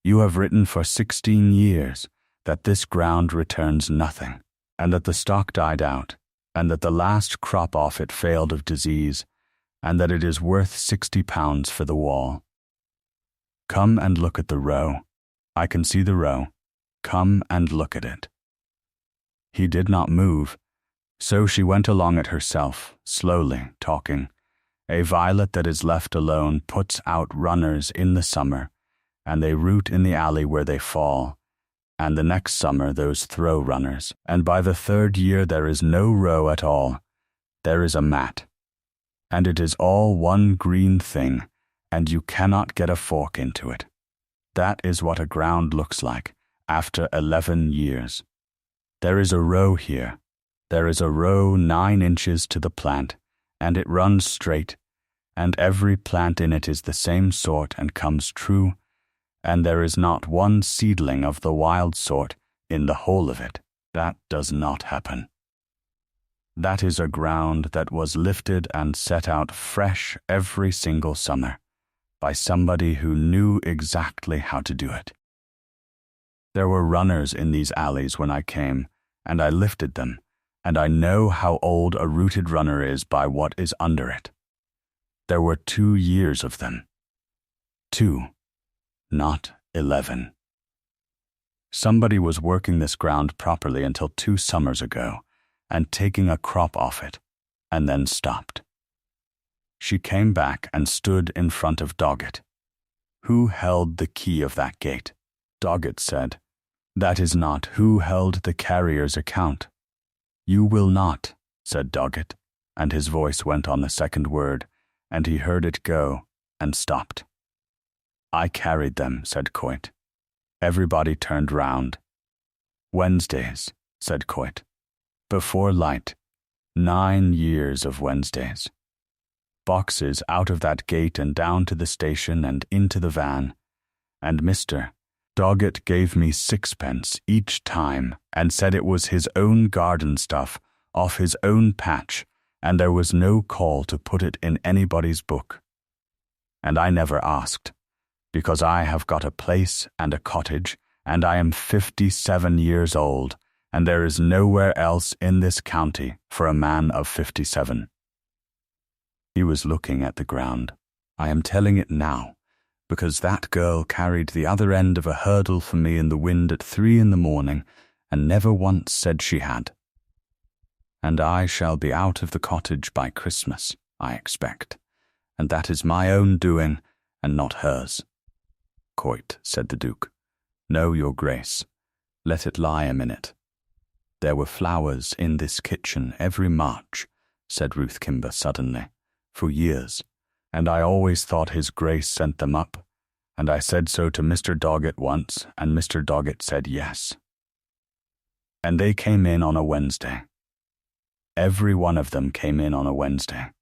S1: "You have written for 16 years that this ground returns nothing, and that the stock died out, and that the last crop off it failed of disease, and that it is worth £60 for the wall. Come and look at the row. I can see the row. Come and look at it." He did not move, so she went along it herself, slowly, talking. "A violet that is left alone puts out runners in the summer, and they root in the alley where they fall, and the next summer those throw runners, and by the 3rd year there is no row at all. There is a mat, and it is all one green thing, and you cannot get a fork into it. That is what a ground looks like after 11 years. There is a row here. There is a row 9 inches to the plant, and it runs straight, and every plant in it is the same sort and comes true, and there is not one seedling of the wild sort in the whole of it. That does not happen. That is a ground that was lifted and set out fresh every single summer by somebody who knew exactly how to do it. There were runners in these alleys when I came, and I lifted them, and I know how old a rooted runner is by what is under it. There were 2 years of them. 2, not 11. Somebody was working this ground properly until 2 summers ago, and taking a crop off it, and then stopped. She came back and stood in front of Doggett. "Who held the key of that gate?" Doggett said, "That is not who held the carrier's account." "You will not," said Doggett, and his voice went on the second word, and he heard it go, and stopped. "I carried them," said Coit. Everybody turned round. "Wednesdays," said Coit. "Before light. 9 years of Wednesdays. Boxes out of that gate and down to the station and into the van. And Mr. Doggett gave me 6pence each time and said it was his own garden stuff, off his own patch, and there was no call to put it in anybody's book. And I never asked, because I have got a place and a cottage, and I am 57 years old, and there is nowhere else in this county for a man of 57. He was looking at the ground. "I am telling it now, because that girl carried the other end of a hurdle for me in the wind at 3 in the morning, and never once said she had. And I shall be out of the cottage by Christmas, I expect, and that is my own doing, and not hers." "Coit," said the Duke. "No, your Grace. Let it lie a minute." "There were flowers in this kitchen every March," said Ruth Kimber suddenly, "for years, and I always thought his Grace sent them up, and I said so to Mr. Doggett once, and Mr. Doggett said yes. And they came in on a Wednesday. Every one of them came in on a Wednesday.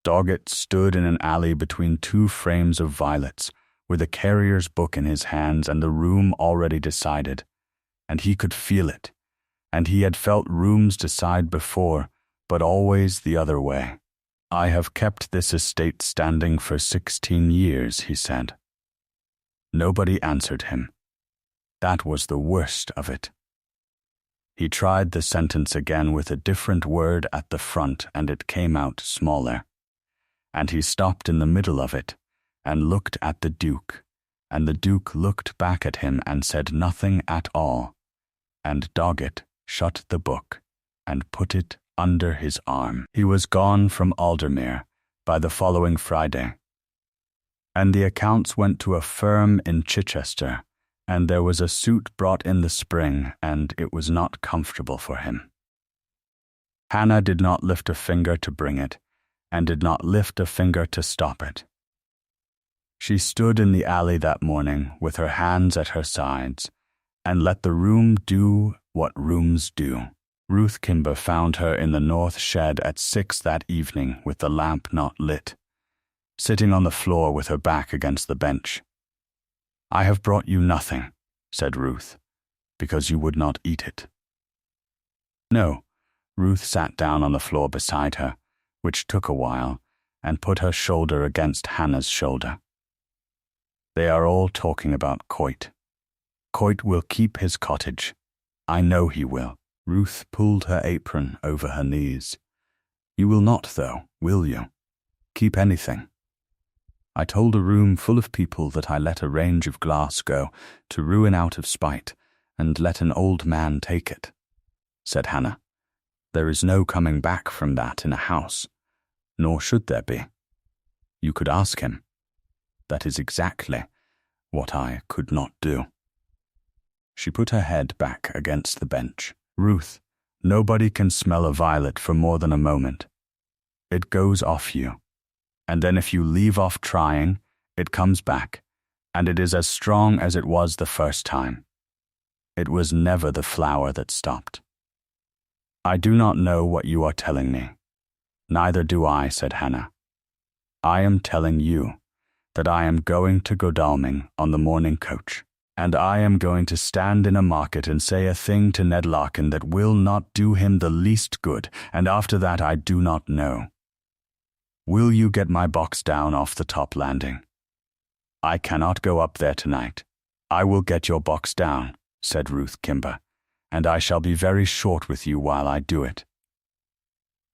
S1: Doggett stood in an alley between 2 frames of violets, with a carrier's book in his hands and the room already decided, and he could feel it, and he had felt rooms decide before, but always the other way. "I have kept this estate standing for 16 years, he said. Nobody answered him. That was the worst of it. He tried the sentence again with a different word at the front, and it came out smaller. And he stopped in the middle of it, and looked at the Duke, and the Duke looked back at him and said nothing at all, and Doggett shut the book and put it under his arm. He was gone from Aldermere by the following Friday, and the accounts went to a firm in Chichester, and there was a suit brought in the spring, and it was not comfortable for him. Hannah did not lift a finger to bring it, and did not lift a finger to stop it. She stood in the alley that morning with her hands at her sides, and let the room do what rooms do. Ruth Kimber found her in the north shed at 6 that evening with the lamp not lit, sitting on the floor with her back against the bench. "I have brought you nothing," said Ruth, "because you would not eat it." No, Ruth sat down on the floor beside her, which took a while, and put her shoulder against Hannah's shoulder. "They are all talking about Coit. Coit will keep his cottage. I know he will." Ruth pulled her apron over her knees. "You will not, though, will you? Keep anything? I told a room full of people that I let a range of glass go to ruin out of spite, and let an old man take it," said Hannah. "There is no coming back from that in a house, nor should there be. You could ask him. That is exactly what I could not do." She put her head back against the bench. "Ruth, nobody can smell a violet for more than a moment. It goes off you, and then if you leave off trying, it comes back, and it is as strong as it was the first time. It was never the flower that stopped." "I do not know what you are telling me." "Neither do I," said Hannah. "I am telling you that I am going to Godalming on the morning coach, and I am going to stand in a market and say a thing to Ned Larkin that will not do him the least good, and after that I do not know. Will you get my box down off the top landing?" "I cannot go up there tonight." "I will get your box down," said Ruth Kimber, "and I shall be very short with you while I do it."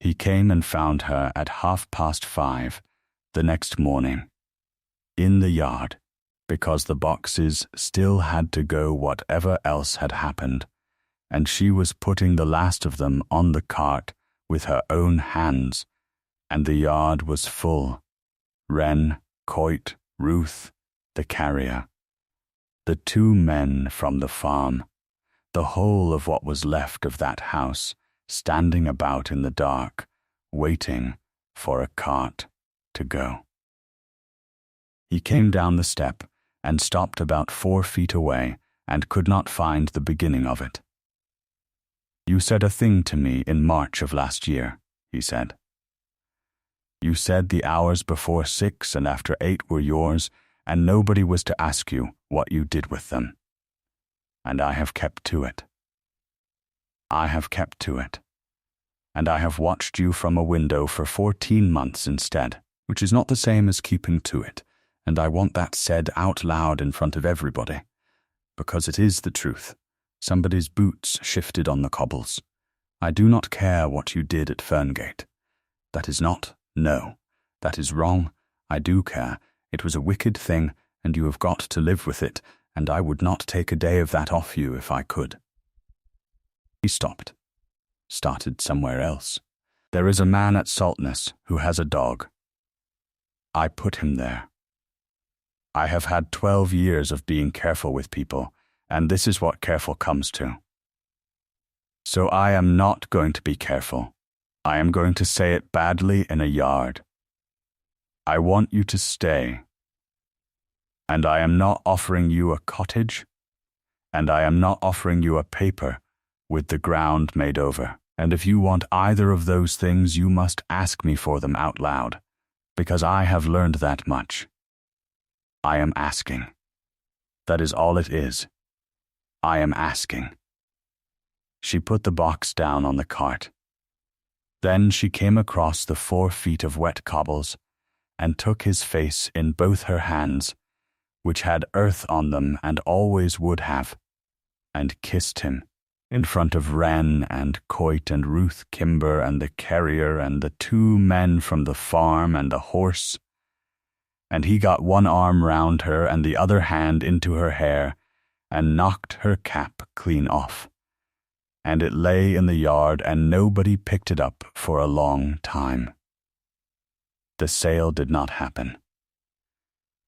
S1: He came and found her at 5:30 the next morning, in the yard, because the boxes still had to go whatever else had happened, and she was putting the last of them on the cart with her own hands, and the yard was full. Wren, Coit, Ruth, the carrier, the 2 men from the farm, the whole of what was left of that house, standing about in the dark, waiting for a cart to go. He came down the step and stopped about 4 feet away and could not find the beginning of it. "You said a thing to me in March of last year," he said. "You said the hours before 6 and after 8 were yours, and nobody was to ask you what you did with them. And I have kept to it. I have kept to it. And I have watched you from a window for 14 months instead, which is not the same as keeping to it, and I want that said out loud in front of everybody, because it is the truth. Somebody's boots shifted on the cobbles. I do not care what you did at Ferngate. That is not, no. That is wrong. I do care. It was a wicked thing, and you have got to live with it, and I would not take a day of that off you if I could." He stopped, started somewhere else. "There is a man at Saltness who has a dog. I put him there. I have had 12 years of being careful with people, and this is what careful comes to. So I am not going to be careful. I am going to say it badly in a yard. I want you to stay. And I am not offering you a cottage, and I am not offering you a paper with the ground made over. And if you want either of those things, you must ask me for them out loud, because I have learned that much. I am asking. That is all it is. I am asking." She put the box down on the cart. Then she came across the 4 feet of wet cobbles and took his face in both her hands, which had earth on them and always would have, and kissed him in front of Wren and Coit and Ruth Kimber and the carrier and the 2 men from the farm and the horse. And he got one arm round her and the other hand into her hair and knocked her cap clean off. And it lay in the yard and nobody picked it up for a long time. The sale did not happen.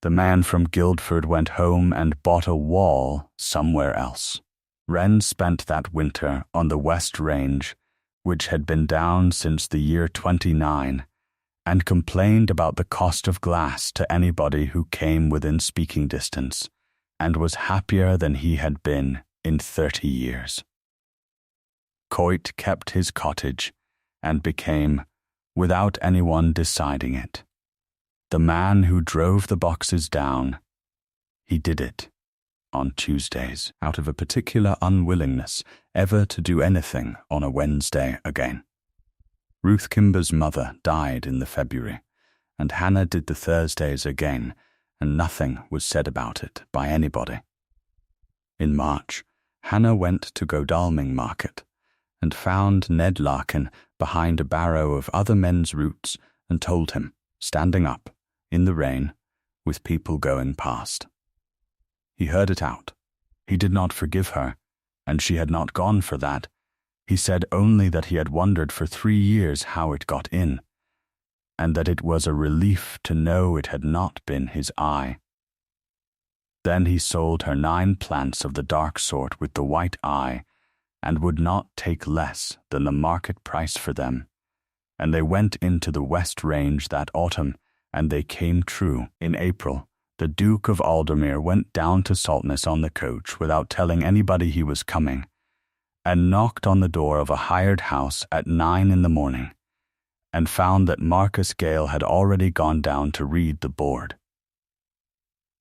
S1: The man from Guildford went home and bought a wall somewhere else. Wren spent that winter on the West Range, which had been down since the year 29, and complained about the cost of glass to anybody who came within speaking distance, and was happier than he had been in 30 years. Coit kept his cottage and became, without anyone deciding it, the man who drove the boxes down. He did it on Tuesdays out of a particular unwillingness ever to do anything on a Wednesday again. Ruth Kimber's mother died in the February, and Hannah did the Thursdays again, and nothing was said about it by anybody. In March, Hannah went to Godalming Market and found Ned Larkin behind a barrow of other men's roots and told him, standing up, in the rain, with people going past. He heard it out. He did not forgive her, and she had not gone for that. He said only that he had wondered for 3 years how it got in, and that it was a relief to know it had not been his eye. Then he sold her 9 plants of the dark sort with the white eye, and would not take less than the market price for them, and they went into the West Range that autumn, and they came true. In April, the Duke of Aldermere went down to Saltness on the coach without telling anybody he was coming, and knocked on the door of a hired house at 9 in the morning, and found that Marcus Gale had already gone down to read the board.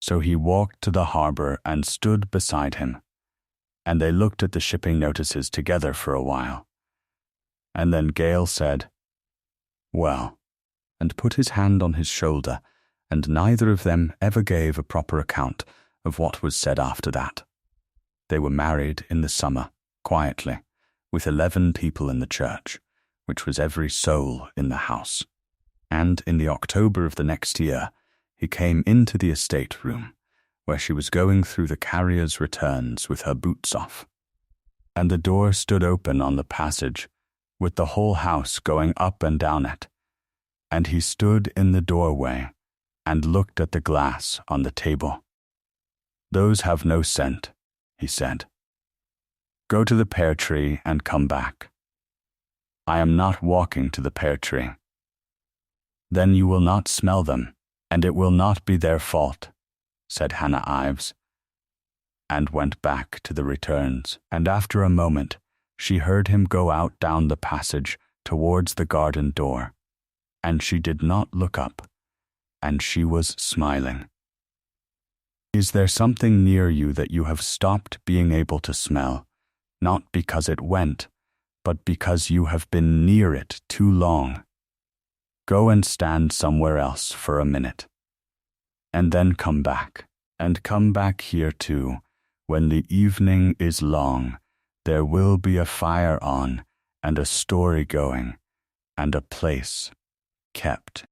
S1: So he walked to the harbour and stood beside him, and they looked at the shipping notices together for a while. And then Gale said, "Well," and put his hand on his shoulder, and neither of them ever gave a proper account of what was said after that. They were married in the summer, quietly, with 11 people in the church, which was every soul in the house. And in the October of the next year, he came into the estate room, where she was going through the carrier's returns with her boots off. and the door stood open on the passage, with the whole house going up and down it. And he stood in the doorway and looked at the glass on the table. "Those have no scent," he said. "Go to the pear tree and come back." "I am not walking to the pear tree." "Then you will not smell them, and it will not be their fault," said Hannah Ives, and went back to the returns. And after a moment, she heard him go out down the passage towards the garden door, and she did not look up, and she was smiling. Is there something near you that you have stopped being able to smell, not because it went, but because you have been near it too long? Go and stand somewhere else for a minute, and then come back, and come back here too. When the evening is long, there will be a fire on, and a story going, and a place kept